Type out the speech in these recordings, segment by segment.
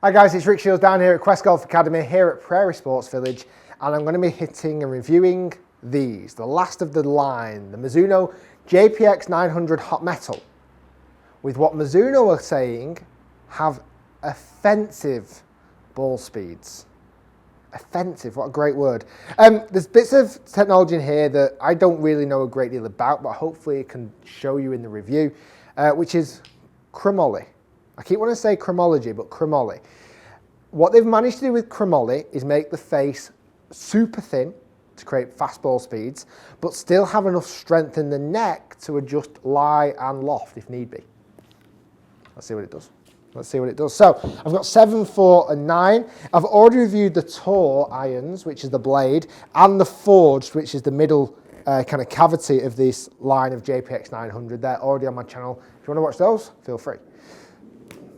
Hi guys, it's Rick Shiels down here at Quest Golf Academy here at Prairie Sports Village, and I'm going to be hitting and reviewing these, the last of the line, the Mizuno Jpx900 Hot Metal, with what Mizuno are saying have offensive ball speeds. Offensive, what a great word. There's bits of technology in here that I don't really know a great deal about, but hopefully it can show you in the review, which is chromoly. I keep wanting to say chromology, but chromoly. What they've managed to do with chromoly is make the face super thin to create fast ball speeds, but still have enough strength in the neck to adjust lie and loft if need be. Let's see what it does. Let's see what it does. So I've got 7, 4 and 9. I've already reviewed the Tour irons, which is the blade, and the forged, which is the middle kind of cavity of this line of Jpx900. They're already on my channel. If you want to watch those, feel free.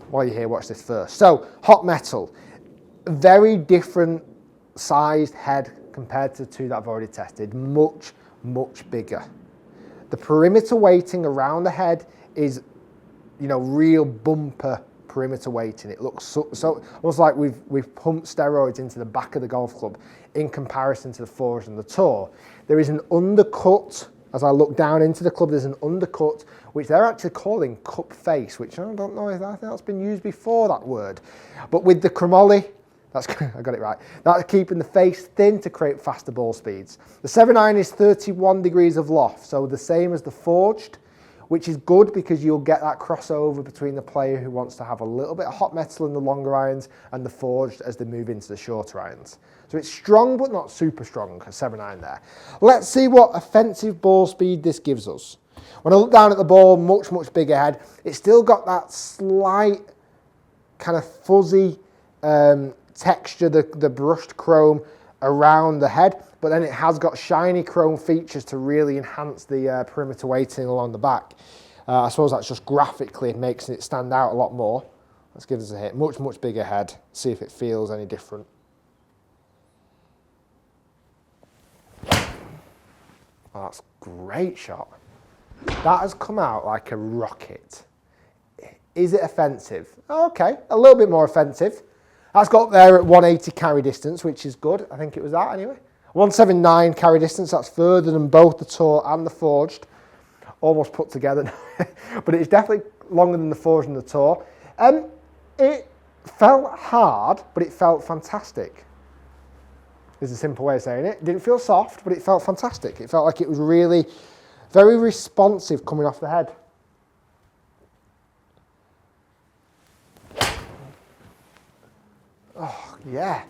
While you're here, watch this first. So, hot metal, very different sized head compared to the two that I've already tested. Much, much bigger. The perimeter weighting around the head is, you know, real bumper perimeter weighting. It looks so almost like we've pumped steroids into the back of the golf club in comparison to the Forged and the Tour. There is an undercut. As I look down into the club, there's an undercut, which they're actually calling cup face, which I don't know if I think that's been used before, that word. But with the chromoly, I got it right, that's keeping the face thin to create faster ball speeds. The 7-iron is 31 degrees of loft, so the same as the Forged, which is good because you'll get that crossover between the player who wants to have a little bit of hot metal in the longer irons and the Forged as they move into the shorter irons. So it's strong but not super strong, a 7-iron there. Let's see what offensive ball speed this gives us. When I look down at the ball, much, much bigger head, it's still got that slight kind of fuzzy texture, the brushed chrome around the head, but then it has got shiny chrome features to really enhance the perimeter weighting along the back. I suppose that's just graphically makes it stand out a lot more. Let's give this a hit. Much, much bigger head. See if it feels any different. Oh, that's a great shot. That has come out like a rocket. Is it offensive? Okay, a little bit more offensive. That's got there at 180 carry distance, which is good. I think it was that anyway. 179 carry distance, that's further than both the Tour and the Forged. Almost put together, but it's definitely longer than the Forged and the Tour. It felt hard, but it felt fantastic. Is a simple way of saying it. It didn't feel soft, but it felt fantastic. It felt like it was really very responsive coming off the head. Oh, yeah.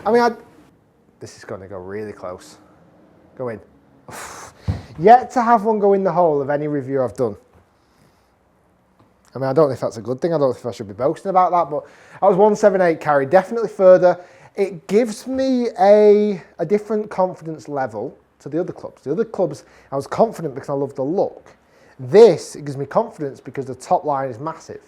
I mean, this is going to go really close. Go in. Yet to have one go in the hole of any review I've done. I mean, I don't know if that's a good thing. I don't know if I should be boasting about that, but I was 178 carry, definitely further. It gives me a different confidence level to the other clubs. The other clubs, I was confident because I love the look. This, it gives me confidence because the top line is massive.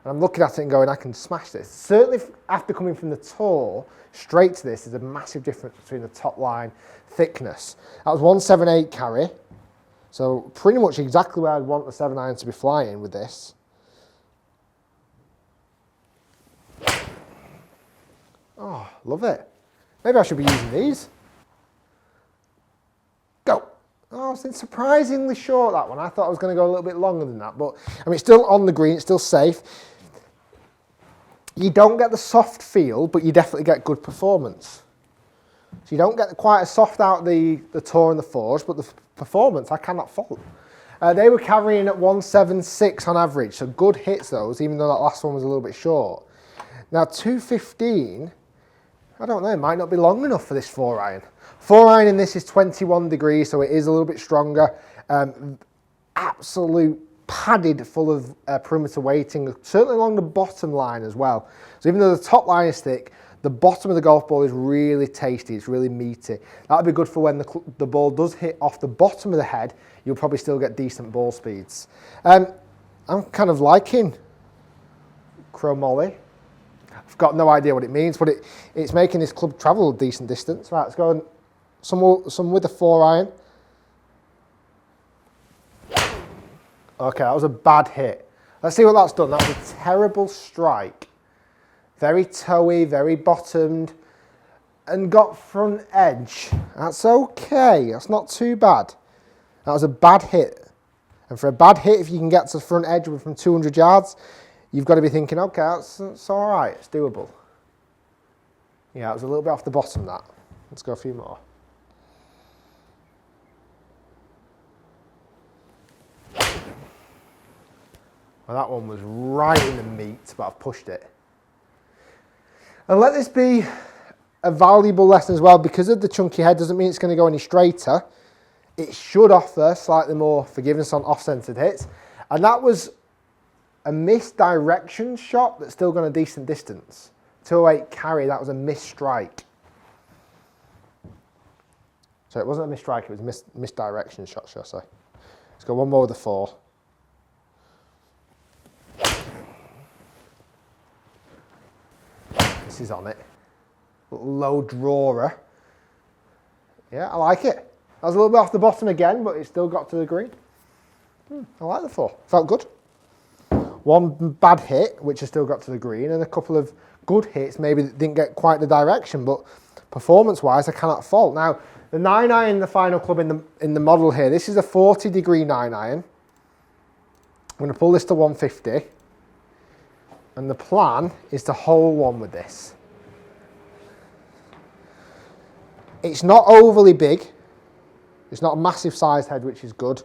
And I'm looking at it and going, I can smash this. Certainly after coming from the Tour, straight to this, there's a massive difference between the top line thickness. That was 178 carry. So pretty much exactly where I'd want the 7-iron to be flying with this. Oh, love it. Maybe I should be using these. Go. Oh, it's surprisingly short, that one. I thought I was going to go a little bit longer than that, but I mean, it's still on the green, it's still safe. You don't get the soft feel, but you definitely get good performance. So you don't get quite as soft out the Tour and the Forged, but the performance I cannot fault. They were carrying at 176 on average, so good hits those, even though that last one was a little bit short. Now 215, I don't know, it might not be long enough for this 4-iron. 4-iron in this is 21 degrees, so it is a little bit stronger. Absolute padded full of perimeter weighting, certainly along the bottom line as well. So even though the top line is thick, the bottom of the golf ball is really tasty, it's really meaty. That'll be good for when the ball does hit off the bottom of the head, you'll probably still get decent ball speeds. I'm kind of liking chromoly. I've got no idea what it means, but it's making this club travel a decent distance. Right, let's go and some with the 4-iron. Okay, that was a bad hit. Let's see what that's done. That was a terrible strike. very toey, very bottomed, and got front edge. That's okay, that's not too bad. That was a bad hit. And for a bad hit, if you can get to the front edge from 200 yards, you've got to be thinking, okay, that's all right, it's doable. Yeah, it was a little bit off the bottom, that. Let's go a few more. Well, that one was right in the meat, but I've pushed it. And let this be a valuable lesson as well. Because of the chunky head doesn't mean it's going to go any straighter. It should offer slightly more forgiveness on off-centered hits. And that was a misdirection shot that's still gone a decent distance. 208 carry, that was a missed strike. So it wasn't a missed strike, it was a misdirection shot, shall I say. Let's go one more with the 4. This is on it. Low drawer. Yeah, I like it. I was a little bit off the bottom again, but it still got to the green. I like the 4. Felt good. One bad hit, which has still got to the green, and a couple of good hits, maybe that didn't get quite the direction, but performance-wise, I cannot fault. Now, the 9-iron, the final club in the model here, this is a 40-degree 9-iron. I'm going to pull this to 150, and the plan is to hole one with this. It's not overly big. It's not a massive sized head, which is good,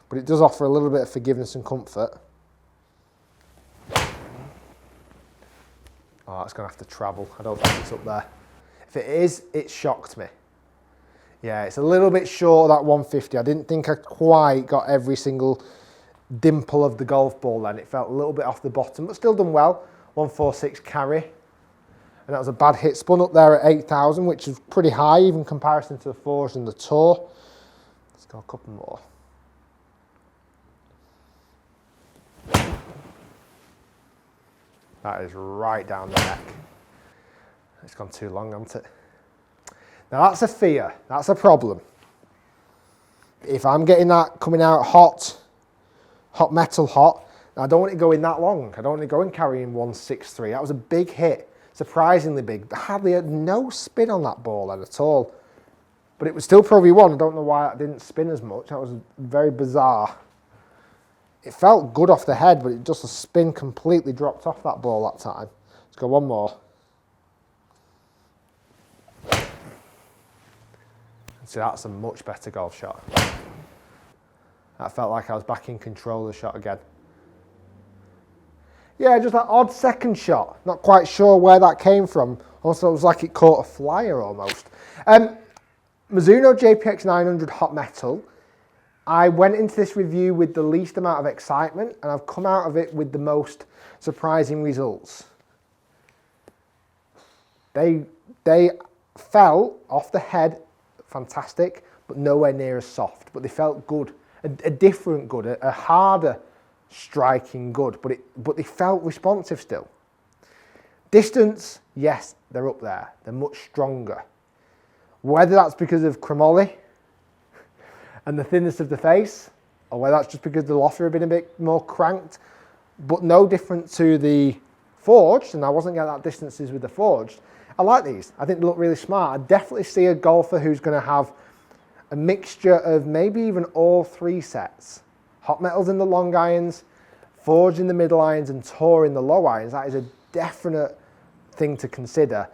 but it does offer a little bit of forgiveness and comfort. Oh, it's going to have to travel. I don't think it's up there. If it is, it shocked me. Yeah, it's a little bit short of that 150. I didn't think I quite got every single dimple of the golf ball then. It felt a little bit off the bottom, but still done well. 146 carry. And that was a bad hit. Spun up there at 8,000, which is pretty high, even in comparison to the Forge and the Tour. Let's go a couple more. That is right down the neck. It's gone too long, hasn't it? Now that's a fear, that's a problem. If I'm getting that coming out hot metal hot, I don't want it going that long. I don't want it going carrying 163. That was a big hit, surprisingly big. Hardly had no spin on that ball then at all. But it was still Pro V1. I don't know why it didn't spin as much. That was very bizarre. It felt good off the head, but it just the spin completely dropped off that ball that time. Let's go one more. See, that's a much better golf shot. That felt like I was back in control of the shot again. Yeah, just that odd second shot. Not quite sure where that came from. Also, it was like it caught a flyer almost. Mizuno Jpx900 hot metal. I went into this review with the least amount of excitement, and I've come out of it with the most surprising results. They fell off the head fantastic, but nowhere near as soft. But they felt good, a different good, a harder striking good. But they felt responsive still. Distance, yes, they're up there. They're much stronger. Whether that's because of chromoly and the thinness of the face, or whether that's just because the lofter have been a bit more cranked, but no different to the Forged, and I wasn't getting that distances with the Forged. I like these. I think they look really smart. I definitely see a golfer who's going to have a mixture of maybe even all 3 sets. Hot metals in the long irons, Forged in the middle irons, and Tour in the low irons. That is a definite thing to consider.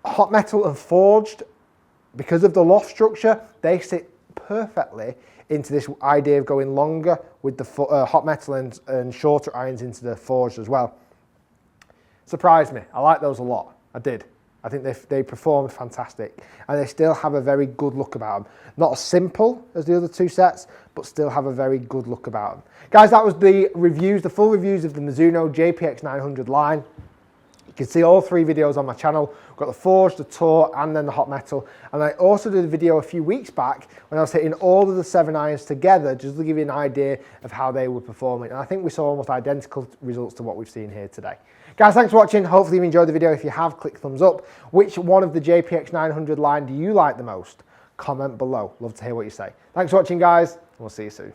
Hot metal and Forged, because of the loft structure, they sit perfectly into this idea of going longer with the hot metal and shorter irons into the Forged as well. Surprised me. I like those a lot. I did. I think they performed fantastic, and they still have a very good look about them. Not as simple as the other 2 sets, but still have a very good look about them. Guys, that was the reviews, the full reviews of the Mizuno Jpx900 line. You can see all 3 videos on my channel. We've got the Forged, the Tour, and then the hot metal. And I also did a video a few weeks back when I was hitting all of the 7 irons together, just to give you an idea of how they were performing. And I think we saw almost identical results to what we've seen here today. Guys, thanks for watching. Hopefully you enjoyed the video. If you have, click thumbs up. Which one of the Jpx900 line do you like the most? Comment below. Love to hear what you say. Thanks for watching, guys, and we'll see you soon.